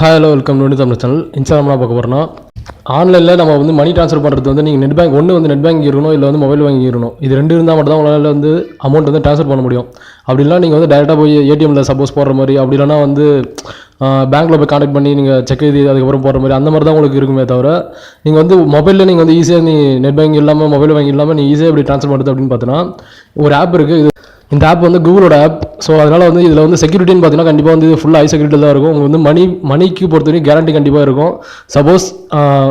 Hello welcome to Tamil channel. இன்ஸ்டாகிராமில் பார்க்க போகிறோன்னா ஆன்லைனில் நம்ம வந்து மணி ட்ரான்ஸ்ஃபர் பண்ணுறது வந்து நீங்கள் நெட் பேங்க் ஒன்று வந்து நெட் பேங்க் இருக்கணும், இல்லை வந்து மொபைல் பேங்க் இருக்கணும். இது ரெண்டு இருந்தால் மட்டும் தான் உங்களால் வந்து அமௌண்ட் வந்து ட்ரான்ஸ்ஃபர் பண்ண முடியும். அப்படி இல்லைனா நீங்கள் வந்து டேரெக்டாக போய் ஏடிஎம்மில் சப்போஸ் போடுற மாதிரி, அப்படி இல்லைனா வந்து பேங்க்கில் போய் கான்டாக்ட் பண்ணி நீங்கள் செக் எழுதி அதுக்கப்புறம் போடுற மாதிரி அந்த மாதிரி தான் உங்களுக்கு இருக்குமே தவிர, நீங்கள் வந்து மொபைலில் நீங்கள் வந்து ஈஸியாக நெட் பேங்க் இல்லாமல் மொபைல் பேங்க் இல்லாமல் நீங்கள் ஈஸியாக எப்படி ட்ரான்ஸ்ஃபர் பண்ணுறது அப்படின்னு பார்த்தோன்னா ஒரு ஆப் இருக்குது. இந்த ஆப் வந்து கூகுளோட ஆப். ஸோ அதனால் வந்து இதில் வந்து செக்யூரிட்டின்னு பார்த்தீங்கன்னா கண்டிப்பாக வந்து ஃபுல்லாக ஹை செக்யூரிட்டி தான் இருக்கும். உங்களுக்கு வந்து மணிக்கு பொறுத்தவரைக்கும் கேரண்டி கண்டிப்பாக இருக்கும். சப்போஸ்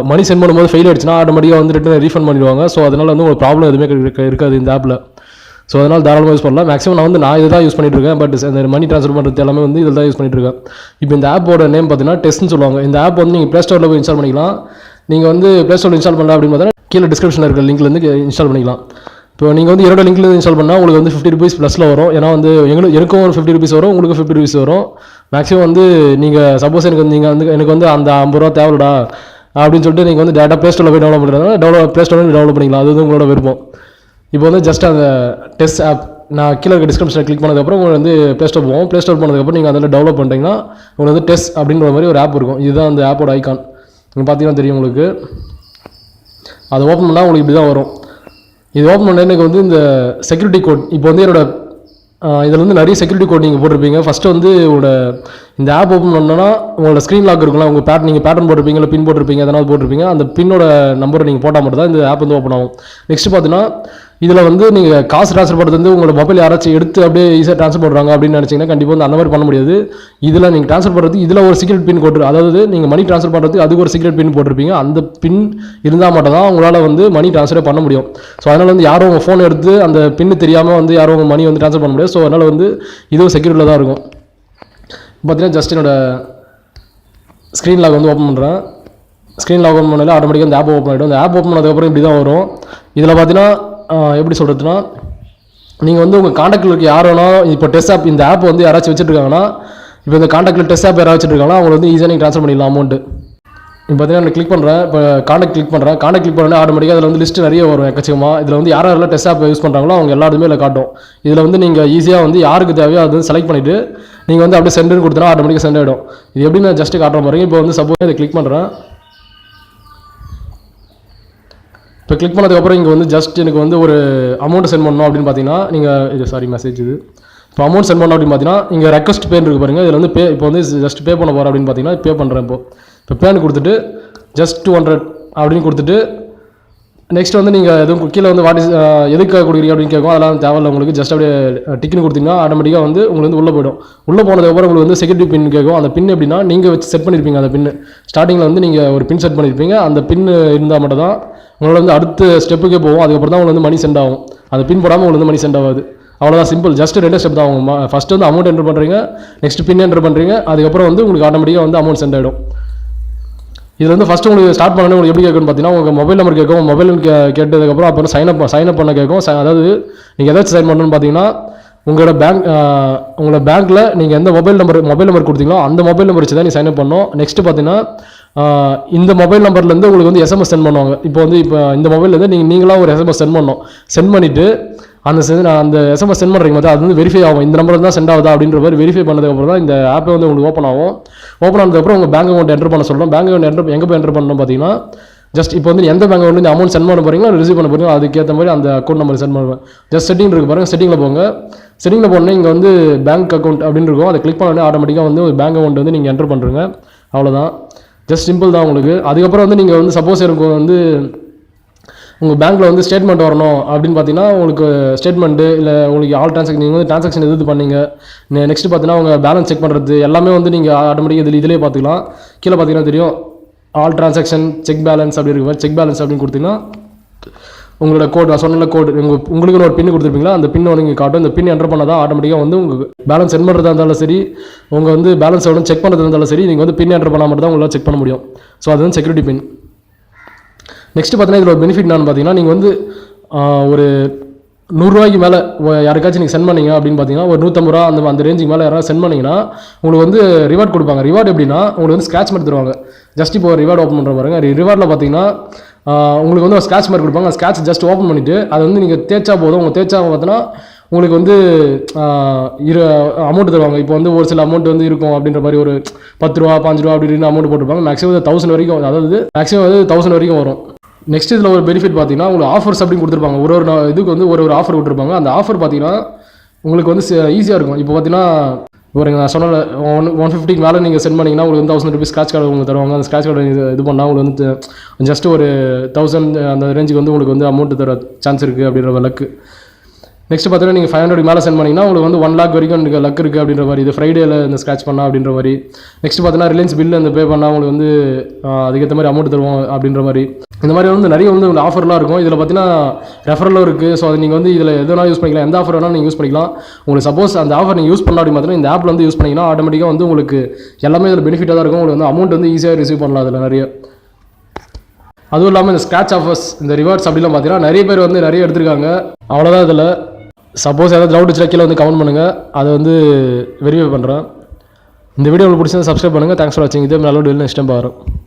மணி சென்ட் பண்ணும்போது ஃபெயில் ஆயிடுச்சுன்னா ஆட்டோமேட்டிக்காக வந்து ரிட்டன் ரீஃபண்ட் பண்ணிடுவாங்க. ஸோ அதனால் வந்து உங்களுக்கு ப்ராப்ளம் எதுவுமே இருக்காது இந்த ஆப்பில். ஸோ அதனால் தாராளமாக யூஸ் பண்ணலாம். மேக்ஸிமம் நான் இதை தான் யூஸ் பண்ணிட்டு இருக்கேன். பட் இந்த மணி ட்ரான்ஸ்ஃபர் பண்ணுறது எல்லாமே வந்து இதில் தான் யூஸ் பண்ணிட்டு இருக்கேன். இப்போ இந்த ஆப்போட நேம் பார்த்தீங்கன்னா டெஸ்ட்னு சொல்லுவாங்க. இந்த ஆப் வந்து நீங்கள் ப்ளே ஸ்டோரில் போய் இன்ஸ்டால் பண்ணிக்கலாம். நீங்கள் வந்து ப்ளே ஸ்டோரில் இன்ஸ்டால் பண்ணலாம் அப்படின்னு பார்த்தீங்கன்னா கீழே டிஸ்கிரிப்ஷனில் இருக்கிற லிங்க்லேருந்து இன்ஸ்டால் பண்ணிக்கலாம். இப்போ நீங்கள் வந்து என்னோட லிங்க்லேருந்து இன்ஸ்டால் பண்ணால் உங்களுக்கு வந்து 50 ரூபீஸ் ப்ளஸில் வரும். ஏன்னா வந்து எனக்கும் ஒரு 50 ரூபீஸ் வரும், உங்களுக்கு 50 ரூபீஸ் வரும். மேக்ஸிமம் வந்து நீங்கள் சப்போஸ் எனக்கு வந்து அந்த 50 ரூபா தேவைடா அப்படின்னு சொல்லிட்டு நீங்கள் வந்து டேட்டா ப்ளே ஸ்டோரில் போய் டவுன்லோட் பண்ணுறதுனால ப்ளே ஸ்டோரில் டவுன்லோட் பண்ணிக்கலாம். அது வந்து உங்களோட விருப்பம். இப்போ வந்து ஜஸ்ட் அந்த டெஸ்ட் ஆப் நான் கீழே இருக்க டிஸ்கிரிப்ஷனில் கிளிக் பண்ணதுக்கப்புறம் உங்களுக்கு வந்து ப்ளே ஸ்டோர் போவோம். ப்ளே ஸ்டோர் பண்ணதுக்கப்புறம் நீங்கள் அதில் டெவலப் பண்ணிட்டீங்கன்னா உங்களுக்கு வந்து டெஸ்ட் அப்படின்ற மாதிரி ஒரு ஆப் இருக்கும். இதுதான் அந்த ஆப்போட ஐக்கான். நீங்கள் பார்த்தீங்கன்னா தெரியும் உங்களுக்கு. அதை ஓப்பன் பண்ணால் உங்களுக்கு இப்படி தான் வரும். இது ஓப்பன் பண்ண எனக்கு வந்து இந்த செக்யூரிட்டி கோட் இப்போ வந்து என்னோட இதில் வந்து நிறைய செக்யூரிட்டி கோட் நீங்கள் போட்டிருப்பீங்க. ஃபஸ்ட்டு வந்து இந்த ஆப் ஓப்பன் பண்ணோன்னா உங்களோட ஸ்க்ரீன் லாக் இருக்குங்களா, உங்கள் நீங்கள் பேட்டர்ன் போட்டிருப்பீங்க, இல்லை பின் போட்டிருப்பீங்க, எதனால் போட்டிருப்பீங்க. அந்த பின்னோட நம்பரை நீங்கள் போட்டால் மட்டும் தான் இந்த ஆப் வந்து ஓப்பன் ஆகும். நெக்ஸ்ட் பார்த்தீங்கன்னா இதில் வந்து நீங்கள் காசு ட்ரான்ஸ்ஃபர் பண்ணுறது வந்து உங்களோட மொபைல் யாராச்சும் எடுத்து அப்படியே ஈஸியாக ட்ரான்ஸ்ஃபர் பண்ணுறாங்க அப்படின்னு நினச்சிங்கன்னா கண்டிப்பாக வந்து அந்த மாதிரி பண்ண முடியாது. இதில் நீங்கள் ட்ரான்ஸ்ஃபர் பண்ணுறது இதில் ஒரு சீக்ரெட் பின் கோட், அதாவது நீங்கள் மணி ட்ரான்ஸ்ஃபர் பண்ணுறதுக்கு அதுக்கு ஒரு சீக்ரெட் பின் போட்டிருப்பீங்க. அந்த பின் இருந்தால் மட்டும் தான் உங்களால் வந்து மணி ட்ரான்ஸ்ஃபரே பண்ண முடியும். ஸோ அதனால் வந்து யாரும் உங்கள் ஃபோன் எடுத்து அந்த பின்னு தெரியாமல் வந்து யாரும் உங்கள் மணி வந்து ட்ரான்ஸ்ஃபர் பண்ண முடியாது. ஸோ அதனால் வந்து இதுவும் செக்யூரிட்டியில் தான் இருக்கும். பார்த்தீங்கன்னா ஜஸ்ட் என்னோட ஸ்க்ரீன் லாக் வந்து ஓப்பன் பண்ணுறேன். ஸ்க்ரீன் லாக் ஓப்பன் பண்ணாலே ஆட்டோமேட்டிக்காக இந்த ஆப் ஓப்பன் ஆகிடும். இந்த ஆப் ஓப்பன் பண்ணதுக்கப்புறம் இப்படி தான் வரும். இதில் பார்த்தீங்கன்னா எப்படி சொல்கிறதுனா, நீங்கள் வந்து உங்கள் காண்டாக்டில் இருக்க யார் வேணால் இப்போ டெஸ்ட் ஆப் இந்த ஆப் வந்து யாராச்சும் வச்சுருக்காங்கன்னா, இப்போ இந்த காண்டாக்டில் டெஸ்ட் ஆப் யாராவது வச்சுருக்காங்கன்னா அவங்க வந்து ஈஸியாக நீங்கள் ட்ரான்ஸ்ஃபர் பண்ணிடலாம் அமௌண்ட்டு. இப்போ பார்த்தீங்கன்னா நான் கிளிக் பண்ணுறேன். இப்போ காண்டாக்ட் கிளிக் பண்ணோன்னே ஆட்டோமேட்டிக்காக அதில் வந்து லிஸ்ட்டு நிறைய வரும் எக்கச்சக்கமாக. இதில் வந்து யாரெல்லாம் டெஸ்ட் ஆப் யூஸ் பண்ணுறாங்களோ அவங்க எல்லாருமே இதில் காட்டும். இதில் வந்து நீங்கள் ஈஸியாக வந்து யாருக்கு தேவையோ அது வந்து செலக்ட் பண்ணிவிட்டு நீங்கள் வந்து அப்படியே சென்டர்னு கொடுத்தனா ஆட்டோமேட்டிக்காக சென்ட் ஆகிடும். இது எப்படி நான் ஜஸ்ட்டு காட்டுற மாதிரி இப்போ வந்து சப்போஸ் இதை கிளிக் பண்ணுறேன். இப்போ கிளிக் பண்ணதுக்கப்புறம் இங்கே வந்து ஜஸ்ட் எனக்கு வந்து ஒரு அமௌண்ட் சென்ட் பண்ணணும் அப்படின்னு பார்த்தீங்கன்னா நீங்கள் மெசேஜ் இது இப்போ அமௌண்ட் சென்ட் பண்ணணும் அப்படின்னு பார்த்தீங்கன்னா இங்கே ரெக்வஸ்ட் பேன் இருக்குது பாருங்கள். இதில் வந்து இப்போ வந்து ஜஸ்ட் பே பண்ண போகிறேன் அப்படின்னு பார்த்தீங்கன்னா பே பண்ணுறேன். இப்போ பேன் கொடுத்துட்டு ஜஸ்ட் 200 அப்படின்னு கொடுத்துட்டு நெக்ஸ்ட் வந்து நீங்கள் எதுவும் கீழே வந்து எதுக்காக கொடுக்குறீங்க அப்படின்னு கேட்கும். அதெல்லாம் தேவையில்லை உங்களுக்கு. ஜஸ்ட் அப்படியே டிக்குன்னு கொடுத்தீங்கன்னா ஆட்டோமேட்டிக்காக வந்து உங்களுக்கு வந்து உள்ளே போய்டும். உள்ளே போனதுக்கப்புறம் உங்களுக்கு வந்து செக்யூரிட்டி பின் கேட்கும். அந்த பின் எப்படின்னா நீங்கள் வச்சு செட் பண்ணியிருப்பீங்க. அந்த பின்னு ஸ்டார்டிங்கில் வந்து நீங்கள் ஒரு பின் செட் பண்ணியிருப்பீங்க. அந்த பின் இருந்தால் மட்டும் தான் உங்களால் வந்து அடுத்த ஸ்டெப்புக்கே போகும். அதுக்கப்புறம் தான் உங்களுக்கு வந்து மணி சென்ட் ஆகும். அந்த பின் போடாமல் உங்களுக்கு வந்து மணி சென்ட் ஆகாது. அவ்வளோதான், சிம்பிள். ஜஸ்ட் 2 ஸ்டெப் தான் ஆகும். ஃபஸ்ட்டு வந்து அமௌண்ட் என்ட்ரு பண்ணுறீங்க, நெக்ஸ்ட் பின் என்ட்ரு பண்ணுறீங்க, அதுக்கப்புறம் வந்து உங்களுக்கு ஆட்டோமேட்டிக்காக வந்து அமௌண்ட் சென்ட் ஆகிடும். இதில் வந்து ஃபஸ்ட்டு உங்களுக்கு ஸ்டார்ட் பண்ணணும் உங்களுக்கு எப்படி கேட்குன்னு பார்த்தீங்கன்னா உங்கள் மொபைல் நம்பர் கேட்கும். மொபைல் கேட்டதுக்கப்புறம் அப்புறம் சைன் அப் பண்ண கேட்கும். அதாவது நீங்கள் ஏதாச்சும் சைன் பண்ணணும்னு பார்த்தீங்கன்னா உங்களோட பேங்க்கில் நீங்கள் எந்த மொபைல் நம்பர் கொடுத்தீங்களோ அந்த மொபைல் நம்பர் வச்சு தான் நீங்கள் சைன் அப் பண்ணணும். நெக்ஸ்ட்டு பார்த்தீங்கன்னா இந்த மொபைல் நம்பர்லேருந்து உங்களுக்கு வந்து எஸ்எம்எஸ் சென்ட் பண்ணுவாங்க. இப்போ இந்த மொபைல்லேருந்து நீங்களாக ஒரு எஸ்எம்எஸ் சென்ட் பண்ணணும். சென்ட் பண்ணிவிட்டு அந்த எஸ்எம்எஸ் சென்ட் பண்ணுறீங்க பார்த்தா அது வந்து வெரிஃபை ஆகும். இந்த நம்பர் தான் சென்ட் ஆகுதா அப்படின்ற மாதிரி வெரிஃபை பண்ணதுக்கப்புறம் தான் இந்த ஆப்பை வந்து உங்களுக்கு ஓப்பன் ஆகும். ஓப்பன் ஆனதுக்கப்புறம் உங்கள் பேங்க் அக்கௌண்ட் என்ட்ரு பண்ண சொல்கிறோம். பேங்க் அக்கௌண்ட் எங்கே போய் என்ட்ரு பண்ணணும் பார்த்தீங்கன்னா ஜஸ்ட் இப்போ வந்து எந்த பேங்க் அக்கௌண்ட் அமௌண்ட் சென்ட் பண்ண போகிறீங்களோ ரிசீவ் பண்ண போகிறீங்களோ அதுக்கேற்ற மாதிரி அந்த அக்கௌண்ட் நம்பர் சென்ட் பண்ணுவேன். ஜஸ்ட் செட்டிங் இருக்குது பாருங்கள். செட்டிங்கில் போங்க. செட்டிங்கில் போனோன்னே இங்கே வந்து பேங்க் அக்கௌண்ட் அப்படின்னு இருக்கும். அதை கிளிக் பண்ணோடனே ஆட்டோமேட்டிக்காக வந்து ஒரு பேங்க் அக்கௌண்ட் வந்து நீங்கள் என்ட்ரு பண்ணுறீங்க. அவ்வளோதான், ஜஸ்ட் சிம்பிள் தான் உங்களுக்கு. அதுக்கப்புறம் வந்து நீங்கள் வந்து சப்போஸ் எனக்கு வந்து உங்கள் பேங்க்கில் வந்து ஸ்டேட்மெண்ட் வரணும் அப்படின்னு பார்த்தீங்கன்னா உங்களுக்கு ஸ்டேட்மெண்ட்டு இல்லை உங்களுக்கு ஆல் ட்ரான்சாக்ஷன் நீங்கள் வந்து ட்ரான்சாக்ஷன் எது பண்ணீங்க நெக்ஸ்ட் பார்த்தீங்கன்னா உங்கள் பேலன்ஸ் செக் பண்ணுறது எல்லாமே வந்து நீங்கள் ஆட்டோமேட்டிக்காக இதிலே பார்த்துக்கலாம். கீழே பார்த்தீங்கன்னா தெரியும் ஆல் ட்ரான்சாக்ஷன் செக் பேலன்ஸ் அப்படி இருக்கு. செக் பேலன்ஸ் அப்படின்னு கொடுத்தீங்கன்னா உங்களோட கோட் நான் சொன்ன கோட் உங்களுக்கு ஒரு பின் கொடுத்துருப்பீங்களா, அந்த பின் வந்து நீங்கள் காட்டும். இந்த பின் என்டர் பண்ணால் தான் ஆட்டோமேட்டிக்காக வந்து உங்கள் பேலன்ஸ் சென்ட் பண்ணுறதா இருந்தாலும் சரி, உங்கள் வந்து பேலன்ஸ் எவ்வளோ செக் பண்ணுறதா இருந்தாலும் சரி, நீங்கள் வந்து பின் என்டர் பண்ணால் மட்டும் தான் உங்களால் செக் பண்ண முடியும். ஸோ அது வந்து செக்யூரிட்டி பின். நெக்ஸ்ட் பார்த்தீங்கன்னா இதில் ஒரு பெனிஃபிட் என்னன்னு பார்த்தீங்கன்னா நீங்கள் வந்து ஒரு 100 ரூபாய்க்கு மேலே யாருக்காச்சும் நீங்கள் சென்ட் பண்ணிங்க அப்படின்னு பார்த்தீங்கன்னா ஒரு 150 ரூபா அந்த ரேஞ்சுக்கு மேலே யாராவது சென்ட் பண்ணிங்கன்னா உங்களுக்கு வந்து ரிவார்ட் கொடுப்பாங்க. ரிவார்டு எப்படின்னா உங்களுக்கு வந்து ஸ்க்ராட்ச் மார்க் தருவாங்க. ஜஸ்ட் இப்போ ஒரு ரிவார்டு ஓப்பன் பண்ணுற பாருங்க. ரிவார்டில் பார்த்தீங்கன்னா உங்களுக்கு வந்து ஒரு ஸ்க்ராட்ச் மார்க் கொடுப்பாங்க. ஸ்க்ராட்ச் ஜஸ்ட் ஓப்பன் பண்ணிவிட்டு அதை வந்து நீங்கள் தேய்ச்சா போதும். உங்கள் தேய்ச்சா பார்த்தீங்கன்னா உங்களுக்கு வந்து இரு அமௌண்ட் தருவாங்க. இப்போ வந்து ஒரு சில அமௌண்ட் வந்து இருக்கும் அப்படின்ற மாதிரி ஒரு 10 ரூபா 5 ரூபா அப்படின்னு அமௌண்ட் போட்டிருப்பாங்க. மேக்ஸிமம் 1000 வரைக்கும், அதாவது மேக்ஸிமம் வந்து 1000 வரைக்கும் வரும். நெக்ஸ்ட் இதில் ஒரு பெனிஃபிட் பார்த்தீங்கன்னா உங்களுக்கு ஆஃபர்ஸ் அப்படின்னு கொடுத்துருப்பாங்க. ஒரு இதுக்கு வந்து ஒரு ஆஃபர் கொடுத்துருப்பாங்க. அந்த ஆஃபர் பார்த்தீங்கன்னா உங்களுக்கு வந்து ஈஸியாக இருக்கும். இப்போ பார்த்தீங்கன்னா ஒரு நான் சொன்ன 150 மேலே நீங்கள் சென்ட் பண்ணிங்கன்னா உங்களுக்கு வந்து 1000 ருபீஸ் ஸ்க்ராட்ச் கார்டு உங்களுக்கு தருவாங்க. அந்த ஸ்க்ராட்ச் கார்டு இது பண்ணால் உங்களுக்கு வந்து ஜஸ்ட் ஒரு 1000 அந்த ரேஞ்சுக்கு வந்து உங்களுக்கு வந்து அமௌண்ட் தர சான்ஸ் இருக்குது அப்படின்ற லக்கு. நெக்ஸ்ட் பார்த்தீங்கன்னா நீங்கள் 500 மேலே சென்ட் பண்ணிங்கன்னா உங்களுக்கு வந்து 1 lakh வரைக்கும் எனக்கு லக் இருக்குது அப்படின்ற மாதிரி. இது ஃப்ரைடேல இந்த ஸ்க்ராட்ச் பண்ணால் அப்படின்ற மாதிரி. நெக்ஸ்ட் பார்த்தீங்கன்னா ரிலையன்ஸ் பில் அந்த பே பண்ணால் உங்களுக்கு வந்து அதுக்கேற்ற மாதிரி அமௌண்ட் தருவோம் அப்படின்ற மாதிரி. இந்த மாதிரி வந்து நிறைய வந்து ஆஃபர்லாம் இருக்கும். இதில் பார்த்தீங்கன்னா ரெஃபரலும் இருக்குது. ஸோ அது நீங்கள் வந்து இதில் எதுனா யூஸ் பண்ணிக்கலாம். எந்த ஆஃபர் வேணாலும் நீங்கள் யூஸ் பண்ணிக்கலாம். உங்களுக்கு சப்போஸ் அந்த ஆஃபர் நீங்கள் யூஸ் பண்ணலாம் அப்படின்னு பார்த்தீங்கன்னா இந்த ஆப்பில் வந்து யூஸ் பண்ணிங்கன்னா ஆட்டோமேட்டிக்காக வந்து உங்களுக்கு எல்லாமே இதில் பெனிஃபிட்டாக தான் இருக்கும். உங்களுக்கு வந்து அமௌண்ட் வந்து ஈஸியாக ரிசீவ் பண்ணலாம் அதில் நிறைய. அதுவும் இல்லாமல் இந்த ஸ்க்ராட்ச் ஆஃபர்ஸ், இந்த ரிவார்ட்ஸ் அப்படிலாம் பார்த்தீங்கன்னா நிறைய பேர் வந்து நிறைய எடுத்திருக்காங்க. அவ்வளோதான் இதில். சப்போஸ் ஏதாவது டவுட் வச்சுனா கீழே வந்து கமெண்ட் பண்ணுங்கள், அதை வந்து வெரிஃபை பண்ணுறேன். இந்த வீடியோ உங்களுக்கு பிடிச்சா சப்ஸ்கிரைப் பண்ணுங்கள். தேங்க்ஸ் ஃபார் வாட்சிங். இதே நல்ல வீடியோ நெக்ஸ்ட் டைம் பாருங்கள்.